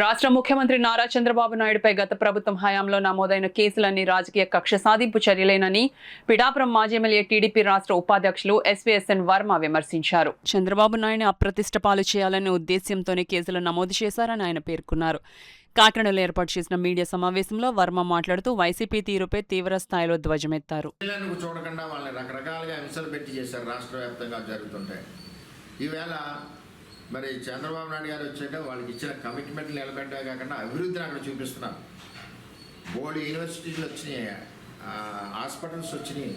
రాష్ట్ర ముఖ్యమంత్రి నారా చంద్రబాబు నాయుడుపై గత ప్రభుత్వం హయాంలో నమోదైన కేసులన్నీ రాజకీయ కక్ష సాధింపు చర్యలేనని పిఠాపురం మాజీ ఎమ్మెల్యే టీడీపీ రాష్ట్ర ఉపాధ్యక్షులు ఎస్వీఎస్ఎన్ వర్మ విమర్శించారు. చంద్రబాబు నాయుడిని అప్రతిష్ట పాలు చేయాలనే ఉద్దేశ్యంతోనే కేసులు నమోదు చేశారని ఆయన పేర్కొన్నారు. కాకినాడలో ఏర్పాటు చేసిన మీడియా సమావేశంలో వర్మ మాట్లాడుతూ వైసీపీ తీరుపై తీవ్ర స్థాయిలో ధ్వజమెత్తారు. చూడకుండా వాళ్ళని రకరకాలుగా హింసలు పెట్టి చేశారు. రాష్ట్ర వ్యాప్తంగా జరుగుతుంటాయి. ఈవేళ మరి చంద్రబాబు నాయుడు గారు వచ్చాక వాళ్ళకి ఇచ్చిన కమిట్మెంట్లు నిలబెట్టే కాకుండా అభివృద్ధిని అక్కడ చూపిస్తున్నారు. బోర్డు యూనివర్సిటీలు వచ్చినాయి, హాస్పిటల్స్ వచ్చినాయి,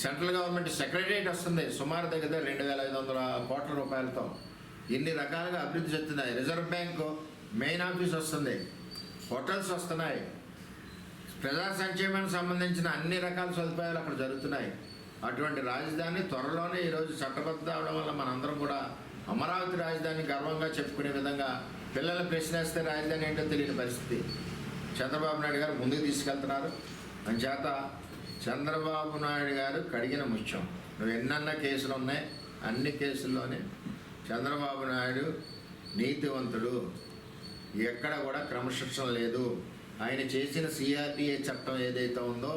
సెంట్రల్ గవర్నమెంట్ సెక్రటరియట్ వస్తుంది సుమారు దగ్గర 2,500 కోట్ల రూపాయలతో. ఇన్ని రకాలుగా అభివృద్ధి చెందుతున్నాయి. రిజర్వ్ బ్యాంకు మెయిన్ ఆఫీస్ వస్తుంది, హోటల్స్ వస్తున్నాయి, ప్రజా సంక్షేమానికి సంబంధించిన అన్ని రకాల సదుపాయాలు అక్కడ జరుగుతున్నాయి. అటువంటి రాజధాని త్వరలోనే ఈరోజు చట్టబద్ధ అవడం వల్ల మనందరం కూడా అమరావతి రాజధాని గర్వంగా చెప్పుకునే విధంగా పిల్లలు ప్రశ్నిస్తే రాజధాని ఏంటో తెలియని పరిస్థితి చంద్రబాబు నాయుడు గారు ముందుకు తీసుకెళ్తున్నారు. అంచేత చంద్రబాబు నాయుడు గారు కడిగిన ముత్యం. నువ్వు ఎన్నన్నా కేసులు ఉన్నాయి, అన్ని కేసుల్లోనే చంద్రబాబు నాయుడు నీతివంతుడు, ఎక్కడ కూడా క్రమశిక్షణ లేదు. ఆయన చేసిన సిఆర్డిఏ చట్టం ఏదైతే ఉందో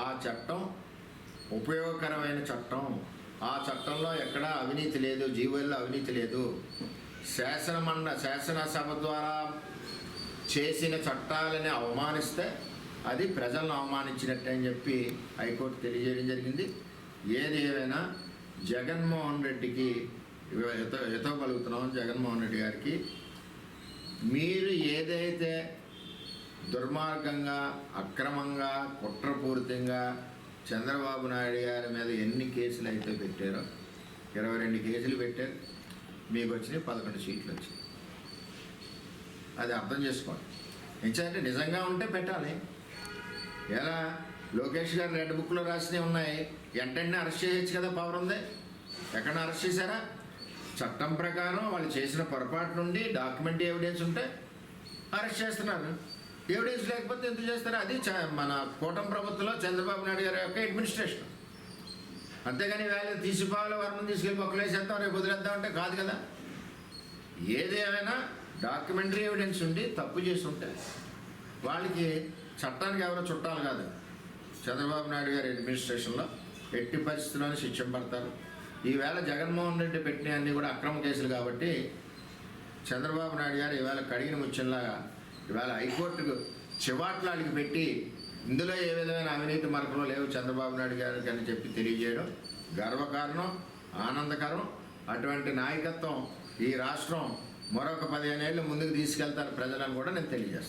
ఆ చట్టం ఉపయోగకరమైన చట్టం. ఆ చట్టంలో ఎక్కడా అవినీతి లేదు, జీవోల్లో అవినీతి లేదు. శాసనసభ ద్వారా చేసిన చట్టాలని అవమానిస్తే అది ప్రజలను అవమానించినట్టే అని చెప్పి హైకోర్టు తెలియజేయడం జరిగింది. ఏది ఏమైనా జగన్మోహన్ రెడ్డికి ఎతో పలుకుతున్నాం. జగన్మోహన్ రెడ్డి గారికి మీరు ఏదైతే దుర్మార్గంగా, అక్రమంగా, కుట్రపూరితంగా చంద్రబాబు నాయుడు గారి మీద ఎన్ని కేసులు అయితే పెట్టారో, 22 కేసులు పెట్టారు, మీకు వచ్చినాయి 11 సీట్లు వచ్చినాయి. అది అర్థం చేసుకోండి. ఎందుకంటే నిజంగా ఉంటే పెట్టాలి. ఎలా లోకేష్ గారు రెడ్ బుక్లో రాసినవి ఉన్నాయి, వెంటనే అరెస్ట్ చేయొచ్చు కదా, పవర్ ఉంది. ఎక్కడ అరెస్ట్ చేశారా? చట్టం ప్రకారం వాళ్ళు చేసిన పొరపాటు నుండి డాక్యుమెంట్ ఎవిడెన్స్ ఉంటే అరెస్ట్ చేస్తున్నారు. ఎవిడెన్స్ లేకపోతే ఎందుకు చేస్తారు? అది మన కూటమి ప్రభుత్వంలో చంద్రబాబు నాయుడు గారి యొక్క అడ్మినిస్ట్రేషన్. అంతేగాని వేళ తీసిపోవాలి, వర్మని తీసుకెళ్ళి మొక్కలేసేద్దాం, రేపు వదిలేద్దామంటే కాదు కదా. ఏదేమైనా డాక్యుమెంటరీ ఎవిడెన్స్ ఉండి తప్పు చేసి ఉంటే వాళ్ళకి చట్టానికి ఎవరో చుట్టాలు కాదు. చంద్రబాబు నాయుడు గారి అడ్మినిస్ట్రేషన్లో ఎట్టి పరిస్థితుల్లోనే శిక్ష పడతారు. ఈవేళ జగన్మోహన్ రెడ్డి పెట్టినవన్నీ కూడా అక్రమ కేసులు కాబట్టి చంద్రబాబు నాయుడు గారు ఈవేళ కడిగిన ముత్యంలాగా ఇవాళ హైకోర్టుకు చివాట్లాడికి పెట్టి ఇందులో ఏ విధమైన అవినీతి మార్గంలో లేవు చంద్రబాబు నాయుడు గారికి అని చెప్పి తెలియజేయడం గర్వకారణం, ఆనందకరం. అటువంటి నాయకత్వం ఈ రాష్ట్రం మరొక 15 ఏళ్ళు ముందుకు తీసుకెళ్తారు ప్రజలను కూడా నేను తెలియజేస్తాను.